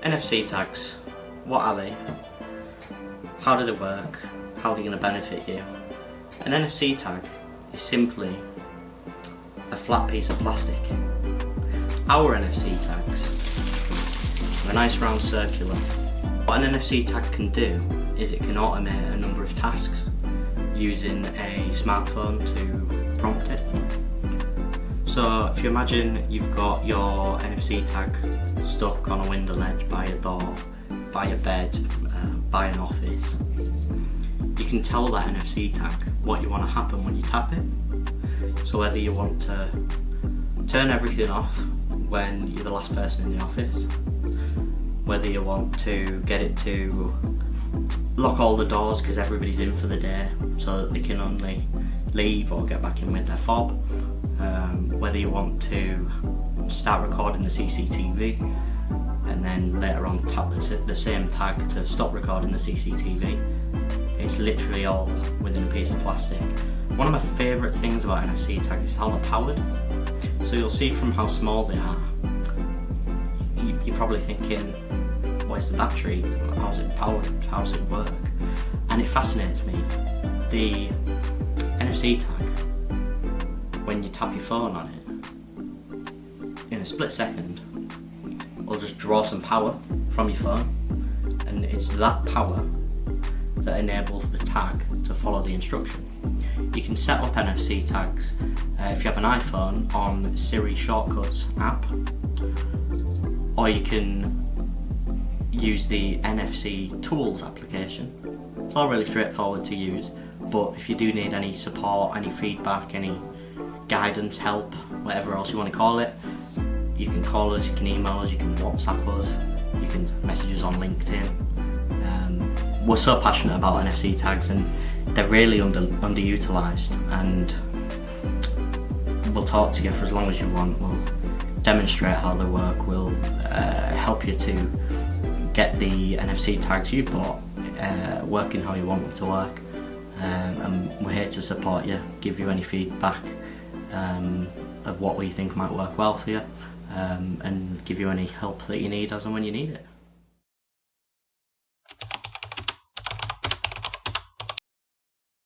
NFC tags, what are they? How do they work? How are they going to benefit you? An NFC tag is simply a flat piece of plastic. Our NFC tags are a nice round circular. What an NFC tag can do is it can automate a number of tasks using a smartphone to prompt it. So if you imagine you've got your NFC tag stuck on a window ledge, by a door, by a bed, by an office, you can tell that NFC tag what you want to happen when you tap it. So whether you want to turn everything off when you're the last person in the office, whether you want to get it to lock all the doors because everybody's in for the day so that they can only leave or get back in with their fob, whether you want to start recording the CCTV and then later on tap the same tag to stop recording the CCTV. It's literally all within a piece of plastic. One of my favourite things about NFC tags is how they're powered. So you'll see from how small they are, you're probably thinking, where's the battery? How's it powered? How's it work? And it fascinates me. The NFC tag, when you tap your phone on it, in a split second, will just draw some power from your phone, and it's that power that enables the tag to follow the instruction. You can set up NFC tags if you have an iPhone on Siri Shortcuts app, or you can use the NFC Tools application. It's all really straightforward to use, but if you do need any support, any feedback, any guidance, help, whatever else you want to call it, you can call us, you can email us, you can WhatsApp us, you can message us on LinkedIn. We're so passionate about NFC tags, and they're really underutilised, and we'll talk to you for as long as you want. We'll demonstrate how they work, we'll help you to get the NFC tags you bought working how you want them to work, and we're here to support you, give you any feedback of what we think might work well for you, and give you any help that you need as and when you need it.